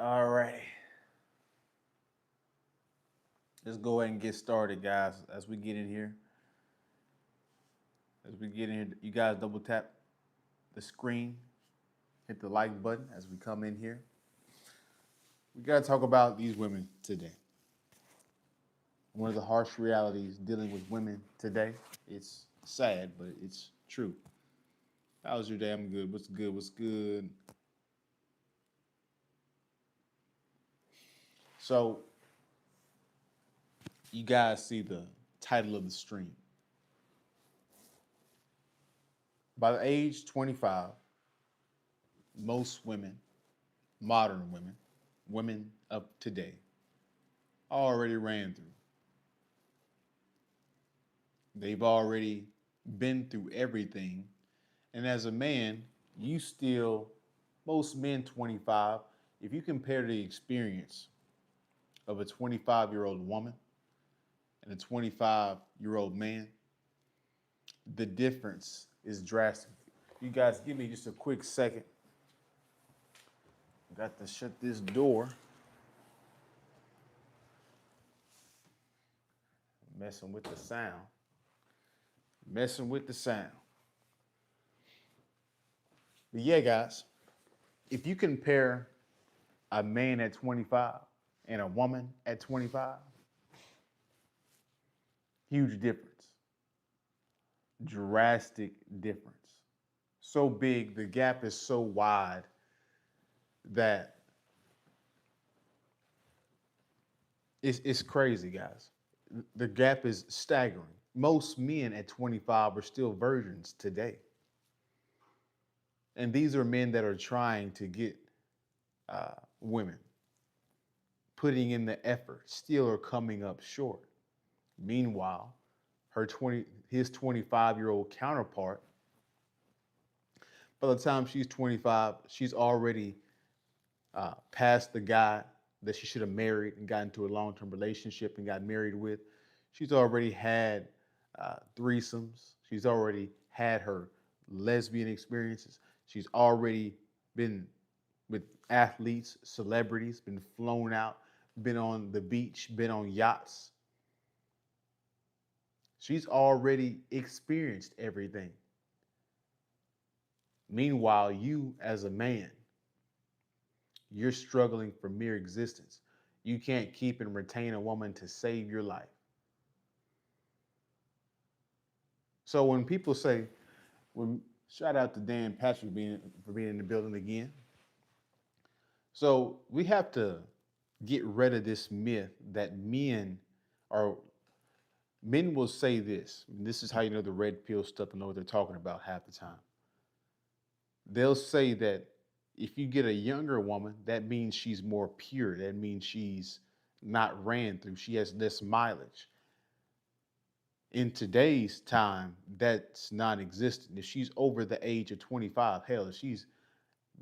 All righty. Let's go ahead and get started, guys. As we get in here, you guys double tap the screen, hit the like button as we come in here. We got to talk about these women today. One of the harsh realities dealing with women today. It's sad, but it's true. How was your day? I'm good. What's good? What's good? So, you guys see the title of the stream. By the age 25, most women, modern women, women of today, already ran through. They've already been through everything. And as a man, you still, most men 25, if you compare the experience of a 25-year-old woman and a 25-year-old man, the difference is drastic. You guys give me just a quick second. Got to shut this door. Messing with the sound. Messing with the sound. But yeah, guys, if you compare a man at 25 and a woman at 25, huge difference. Drastic difference. So big, the gap is so wide that it's crazy, guys. The gap is staggering. Most men at 25 are still virgins today. And these are men that are trying to get women, putting in the effort, still are coming up short. Meanwhile, his 25-year-old counterpart, by the time she's 25, she's already past the guy that she should have married and got into a long-term relationship and got married with. She's already had threesomes. She's already had her lesbian experiences. She's already been with athletes, celebrities, been flown out, been on the beach, been on yachts. She's already experienced everything. Meanwhile, you as a man, you're struggling for mere existence. You can't keep and retain a woman to save your life. So when people say, shout out to Dan Patrick for being in the building again. So we have to get rid of this myth that men will say this. This is how you know the red pill stuff and know what they're talking about half the time. They'll say that if you get a younger woman, that means she's more pure. That means she's not ran through. She has less mileage. In today's time, that's non-existent. If she's over the age of 25, hell, if she's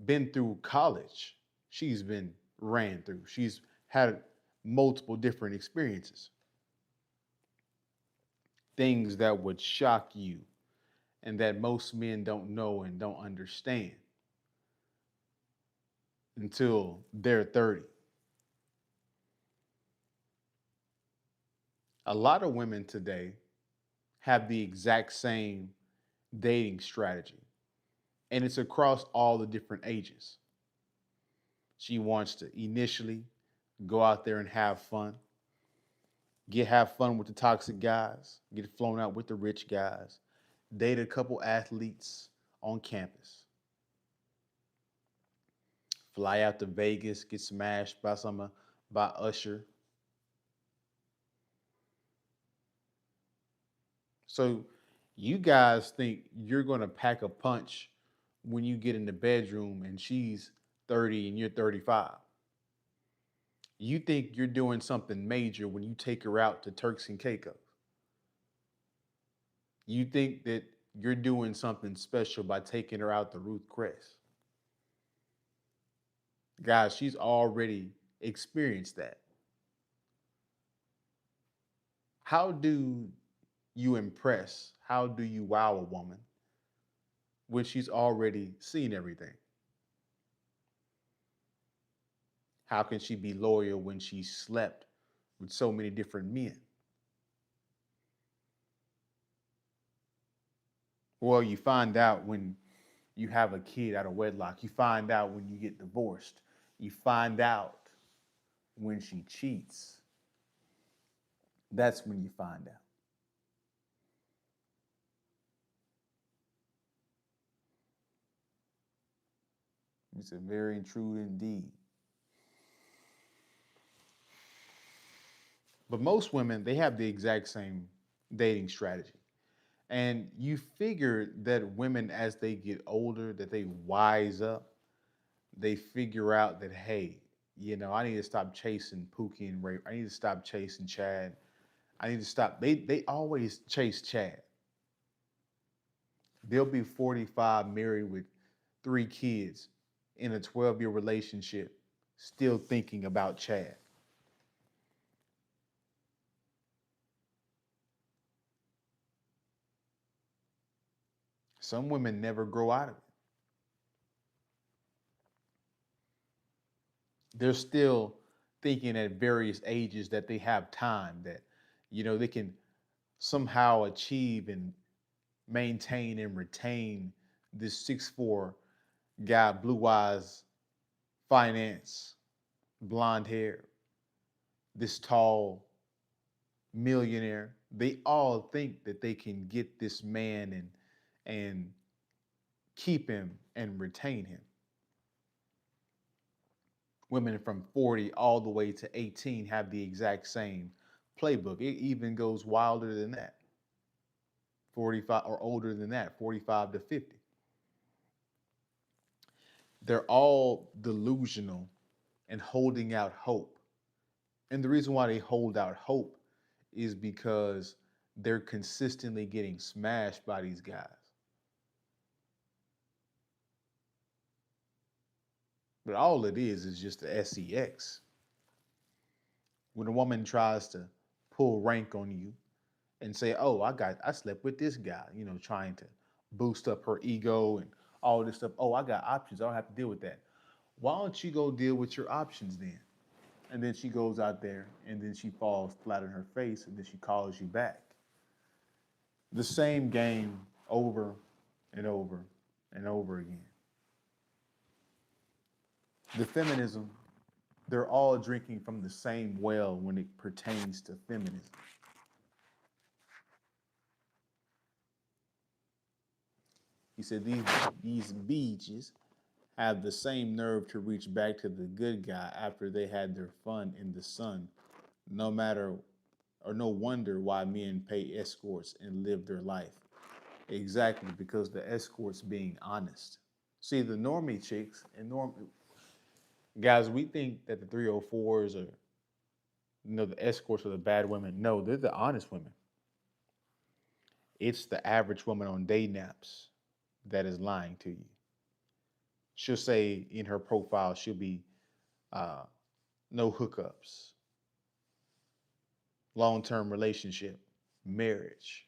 been through college, she's been ran through. She's had multiple different experiences. Things that would shock you and that most men don't know and don't understand until they're 30. A lot of women today have the exact same dating strategy, and it's across all the different ages. She wants to initially go out there and have fun, have fun with the toxic guys, get flown out with the rich guys, date a couple athletes on campus, fly out to Vegas, get smashed by Usher. So you guys think you're going to pack a punch when you get in the bedroom and she's 30 and you're 35. You think you're doing something major when you take her out to Turks and Caicos. You think that you're doing something special by taking her out to Ruth Chris. Guys, she's already experienced that. How do you impress? How do you wow a woman when she's already seen everything? How can she be loyal when she slept with so many different men? Well, you find out when you have a kid out of wedlock. You find out when you get divorced. You find out when she cheats. That's when you find out. It's a very true indeed. But most women, they have the exact same dating strategy. And you figure that women, as they get older, that they wise up, they figure out that, hey, I need to stop chasing Pookie and Ray. I need to stop chasing Chad. I need to stop. They always chase Chad. They'll be 45, married with 3 kids in a 12-year relationship, still thinking about Chad. Some women never grow out of it. They're still thinking at various ages that they have time, that, they can somehow achieve and maintain and retain this 6'4" guy, blue eyes, finance, blonde hair, this tall millionaire. They all think that they can get this man and keep him and retain him. Women from 40 all the way to 18 have the exact same playbook. It even goes wilder than that. 45 or older than that, 45 to 50. They're all delusional and holding out hope. And the reason why they hold out hope is because they're consistently getting smashed by these guys. But all it is just the sex. When a woman tries to pull rank on you and say, "Oh, I slept with this guy," trying to boost up her ego and all this stuff. "Oh, I got options. I don't have to deal with that." Why don't you go deal with your options then? And then she goes out there and then she falls flat on her face and then she calls you back. The same game over and over and over again. The feminism, they're all drinking from the same well when it pertains to feminism. He said these beaches have the same nerve to reach back to the good guy after they had their fun in the sun. No matter or no wonder why men pay escorts and live their life. Exactly, because the escorts being honest. See, the normie chicks and guys, we think that the 304s are, the escorts are the bad women. No, they're the honest women. It's the average woman on day naps that is lying to you. She'll say in her profile, she'll be uh, no hookups, long term relationship, marriage,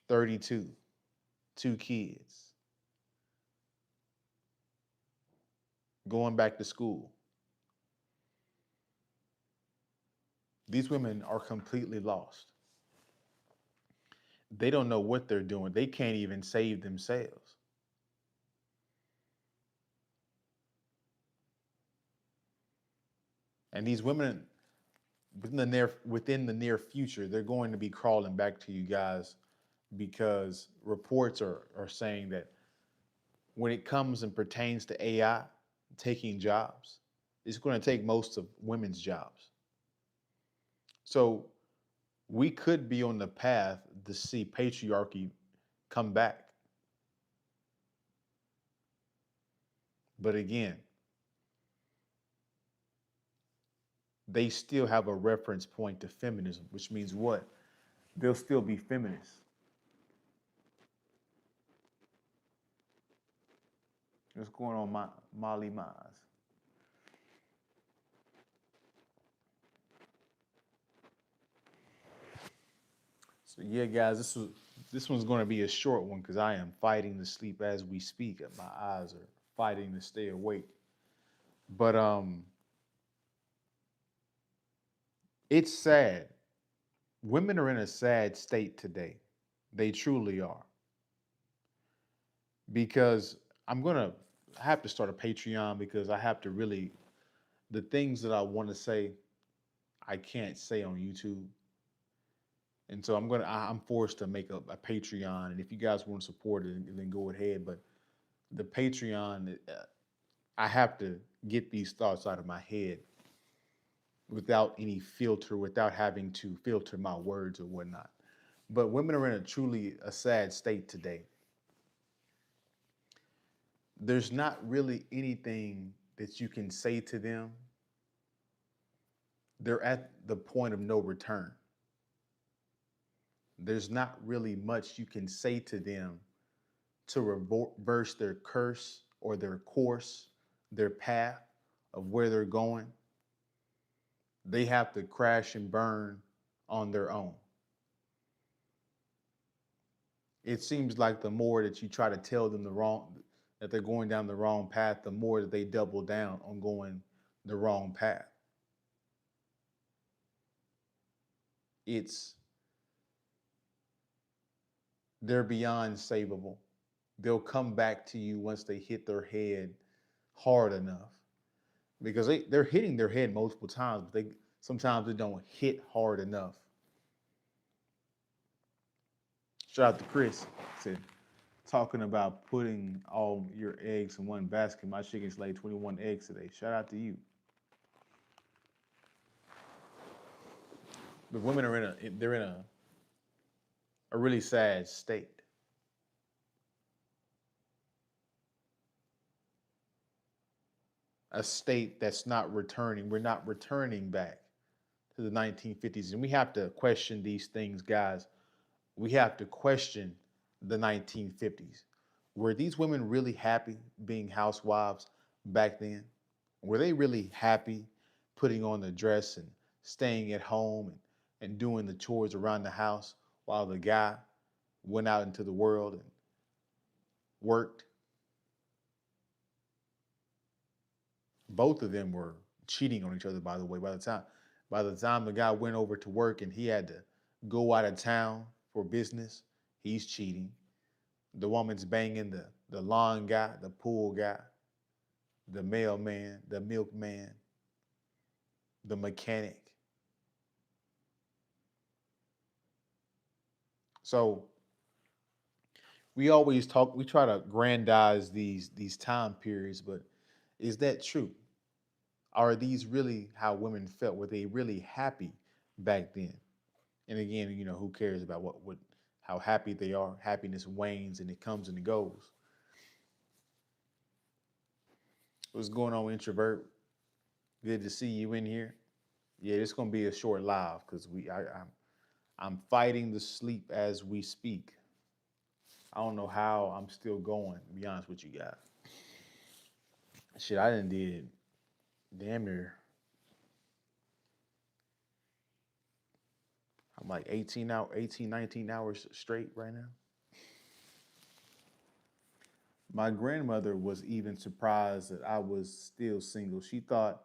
32, 2 kids, going back to school. These women are completely lost. They don't know what they're doing. They can't even save themselves. And these women, within the near future, they're going to be crawling back to you guys because reports are saying that when it comes and pertains to AI taking jobs, it's going to take most of women's jobs. So we could be on the path to see patriarchy come back. But again, they still have a reference point to feminism, which means what? They'll still be feminists. What's going on, Molly Maz? So yeah, guys, this one's going to be a short one because I am fighting to sleep as we speak. My eyes are fighting to stay awake. But it's sad. Women are in a sad state today. They truly are. Because I'm gonna I have to start a Patreon because I have to really the things that I want to say I can't say on YouTube. And so I'm forced to make a Patreon. And if you guys want to support it, then go ahead. But the Patreon, I have to get these thoughts out of my head without any filter, without having to filter my words or whatnot. But women are in a truly a sad state today. There's not really anything that you can say to them. They're at the point of no return. There's not really much you can say to them to reverse their curse or their course, their path of where they're going. They have to crash and burn on their own. It seems like the more that you try to tell them that they're going down the wrong path, the more that they double down on going the wrong path. It's they're beyond savable. They'll come back to you once they hit their head hard enough because they're hitting their head multiple times, but they sometimes they don't hit hard enough. Shout out to Chris. Said talking about putting all your eggs in one basket. My chickens laid 21 eggs today. Shout out to you. The women are in a really sad state. A state that's not returning. We're not returning back to the 1950s. And we have to question these things, guys. We have to question the 1950s. Were these women really happy being housewives back then? Were they really happy putting on the dress and staying at home and doing the chores around the house while the guy went out into the world and worked? Both of them were cheating on each other, by the way. By the time the guy went over to work and he had to go out of town for business, he's cheating. The woman's banging the lawn guy, the pool guy, the mailman, the milkman, the mechanic. So we try to grandize these time periods, but is that true? Are these really how women felt? Were they really happy back then? And again, who cares about what how happy they are? Happiness wanes and it comes and it goes. What's going on, introvert? Good to see you in here. Yeah, it's gonna be a short live because I'm fighting the sleep as we speak. I don't know how I'm still going. To be honest with you guys, shit, I didn't did damn near. I'm like 19 hours straight right now. My grandmother was even surprised that I was still single. She thought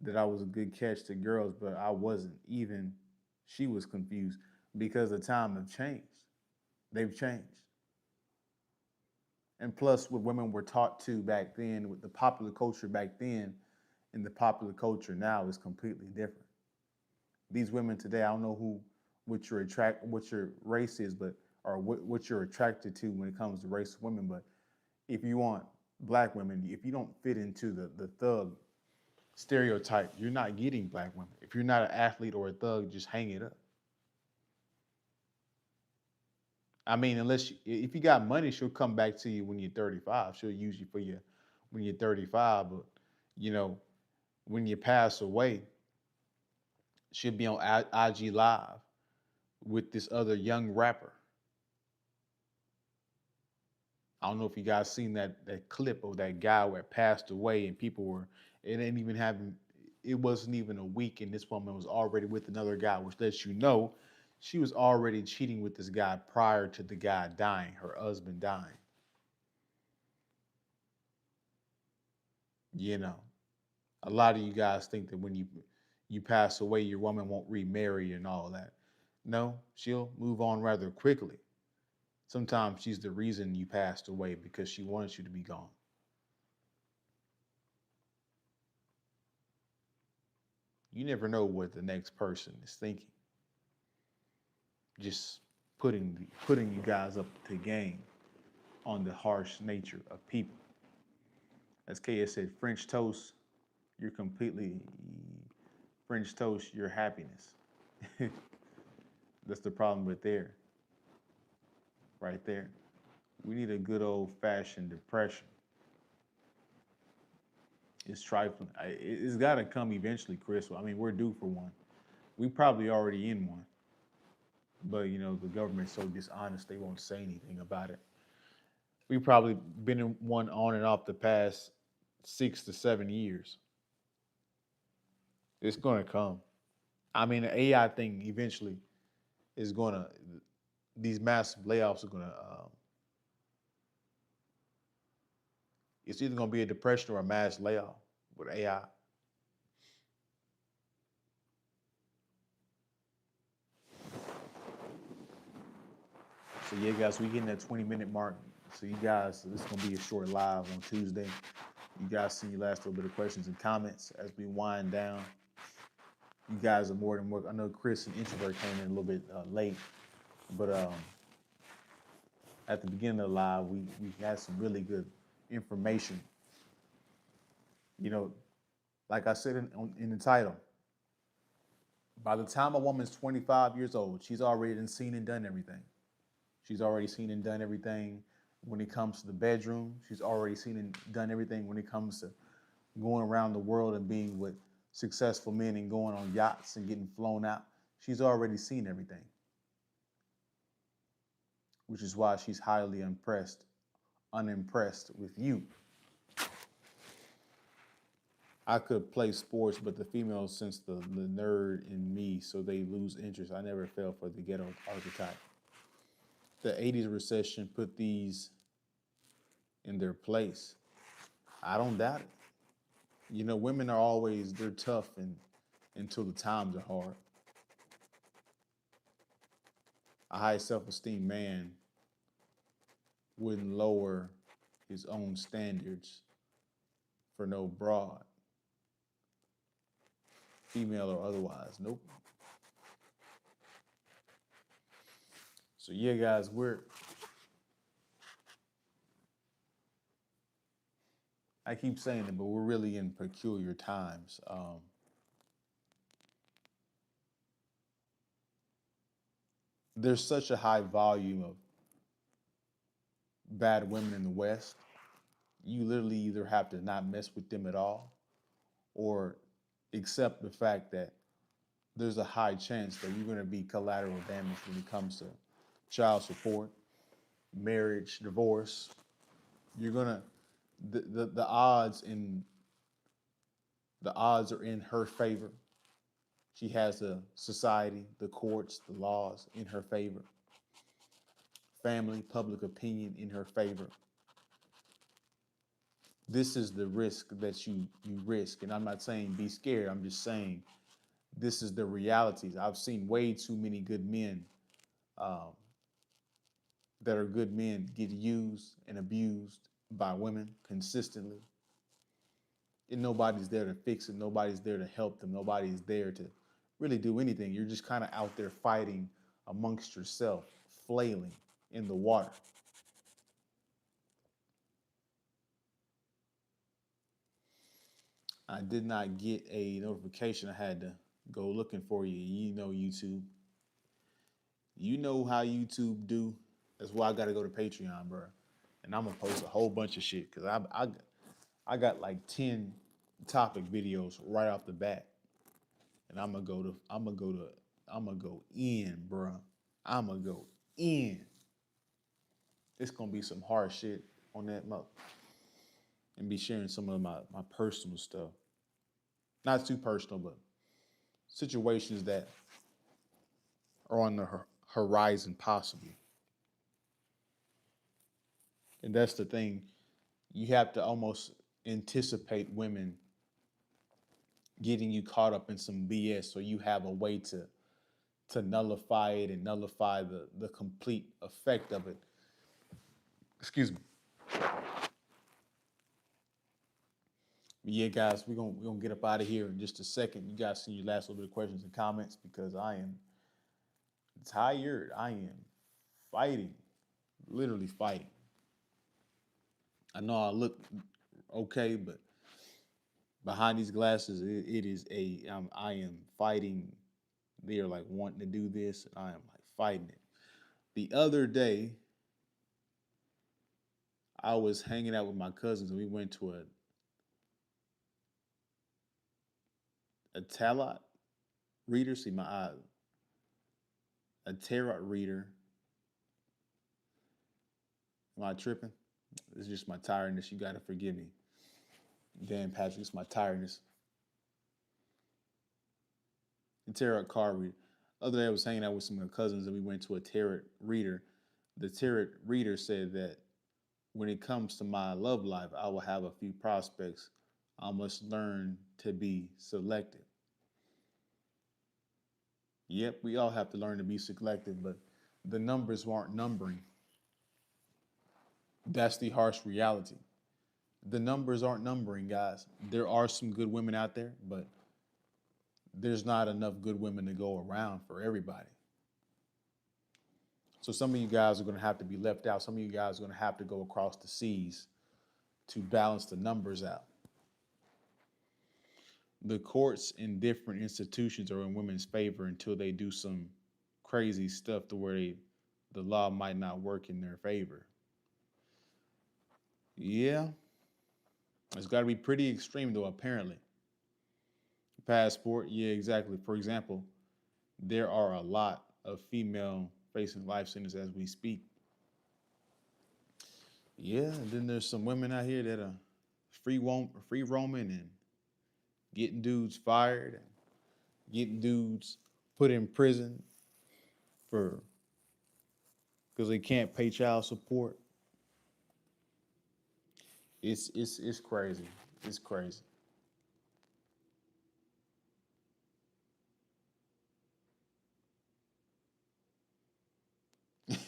that I was a good catch to girls, but I wasn't. Even she was confused because the time have changed. They've changed. And plus, what women were taught to back then, with the popular culture back then, and the popular culture now is completely different. These women today, I don't know what your race is, but or what you're attracted to when it comes to race of women. But if you want black women, if you don't fit into the thug stereotype, you're not getting black women. If you're not an athlete or a thug, just hang it up. I mean, if you got money, she'll come back to you when you're 35. She'll use you for you when you're 35. But you know, when you pass away, she'll be on IG Live with this other young rapper. I don't know if you guys seen that clip of that guy where it passed away and people were it ain't even having it wasn't even a week and this woman was already with another guy, which lets you know she was already cheating with this guy prior to the guy dying, her husband dying. You know. A lot of you guys think that when you pass away, your woman won't remarry and all that. No, she'll move on rather quickly. Sometimes she's the reason you passed away because she wants you to be gone. You never know what the next person is thinking. Just putting you guys up to game on the harsh nature of people. As KS said, French toast, you're completely French toast, your happiness. That's the problem with there, right there. We need a good old fashioned depression. It's trifling. It's got to come eventually, Chris. I mean, we're due for one. We probably already in one, but the government's so dishonest they won't say anything about it. We've probably been in one on and off the past 6 to 7 years. It's gonna come. I mean, the AI thing eventually is gonna. These massive layoffs are gonna. It's either gonna be a depression or a mass layoff with AI. So yeah, guys, we getting that 20-minute mark. So you guys, this is gonna be a short live on Tuesday. You guys send your last little bit of questions and comments as we wind down. You guys are more than welcome. I know Chris and Introvert came in a little bit late, but at the beginning of the live, we had some really good information. You know, like I said in the title, by the time a woman's 25 years old, she's already seen and done everything. She's already seen and done everything when it comes to the bedroom. She's already seen and done everything when it comes to going around the world and being with successful men and going on yachts and getting flown out. She's already seen everything, which is why she's highly unimpressed with you. I could play sports, but the females sense the nerd in me, so they lose interest. I never fell for the ghetto archetype. The 80s recession put these in their place. I don't doubt it. Women are always, they're tough until the times are hard. A high self-esteem man wouldn't lower his own standards for no broad, female or otherwise. Nope. So yeah, guys, I keep saying it, but we're really in peculiar times. There's such a high volume of bad women in the West. You literally either have to not mess with them at all or accept the fact that there's a high chance that you're going to be collateral damage when it comes to child support, marriage, divorce. You're going to the odds are in her favor. She has the society, the courts, the laws in her favor. Family, public opinion in her favor. This is the risk that you risk. And I'm not saying be scared. I'm just saying this is the realities. I've seen way too many good men um, that are good men get used and abused by women consistently. And nobody's there to fix it. Nobody's there to help them. Nobody's there to really do anything. You're just kind of out there fighting amongst yourself, flailing in the water. I did not get a notification. I had to go looking for you. YouTube. You know how YouTube do. That's why I got to go to Patreon, bro. And I'm gonna post a whole bunch of shit because I got like 10 topic videos right off the bat, and I'm gonna go in, bro. I'm gonna go in. It's gonna be some hard shit on that month, and be sharing some of my personal stuff. Not too personal, but situations that are on the horizon, possibly. And that's the thing. You have to almost anticipate women getting you caught up in some BS, so you have a way to nullify it and nullify the complete effect of it. Excuse me. But yeah, guys, we're gonna get up out of here in just a second. You guys see your last little bit of questions and comments because I am tired. I am fighting, literally fighting. I know I look okay, but behind these glasses, it is I am fighting. They're like wanting to do this, and I am like fighting it. The other day, I was hanging out with my cousins, and we went to a tarot reader. See my eye, a tarot reader. Am I tripping? It's just my tiredness. You gotta forgive me. Dan Patrick, it's my tiredness. The tarot card reader. Other day I was hanging out with some of my cousins and we went to a tarot reader. The tarot reader said that when it comes to my love life, I will have a few prospects. I must learn to be selective. Yep, we all have to learn to be selective, but the numbers aren't numbering. That's the harsh reality. The numbers aren't numbering, guys. There are some good women out there, but there's not enough good women to go around for everybody. So some of you guys are going to have to be left out. Some of you guys are going to have to go across the seas to balance the numbers out. The courts in different institutions are in women's favor until they do some crazy stuff to where the law might not work in their favor. Yeah, it's got to be pretty extreme though, apparently. Passport, yeah, exactly. For example, there are a lot of female facing life sentences as we speak. Yeah, and then there's some women out here that are free roaming and getting dudes fired and getting dudes put in prison for because they can't pay child support. It's crazy. It's crazy.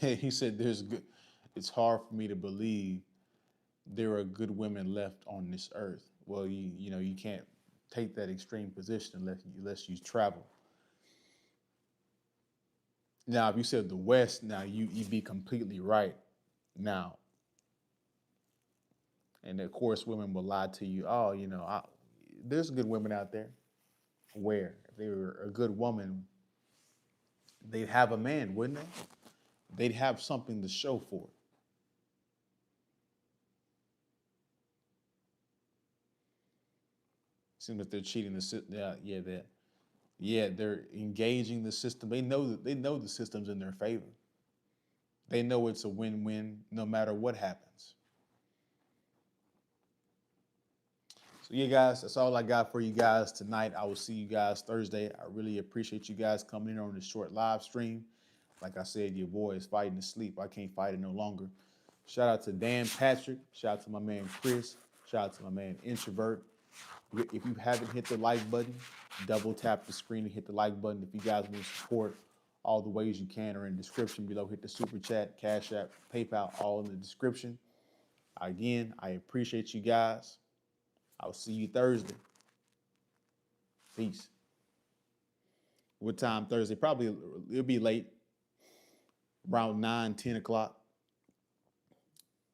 He said there's good. It's hard for me to believe there are good women left on this earth. Well, you know you can't take that extreme position unless you travel. Now, if you said the West, now you'd be completely right. Now, and of course, women will lie to you. Oh, there's good women out there. Where if they were a good woman, they'd have a man, wouldn't they? They'd have something to show for it. Seems like they're cheating the system. They're engaging the system. They know the system's in their favor. They know it's a win-win no matter what happens. So yeah, guys, that's all I got for you guys tonight. I will see you guys Thursday. I really appreciate you guys coming in on this short live stream. Like I said, your boy is fighting to sleep. I can't fight it no longer. Shout out to Dan Patrick. Shout out to my man Chris. Shout out to my man Introvert. If you haven't hit the like button, double tap the screen and hit the like button. If you guys want to support, all the ways you can are in the description below. Hit the super chat, Cash App, PayPal, all in the description. Again, I appreciate you guys. I'll see you Thursday. Peace. What time Thursday? Probably it'll be late, around 9, 10 o'clock.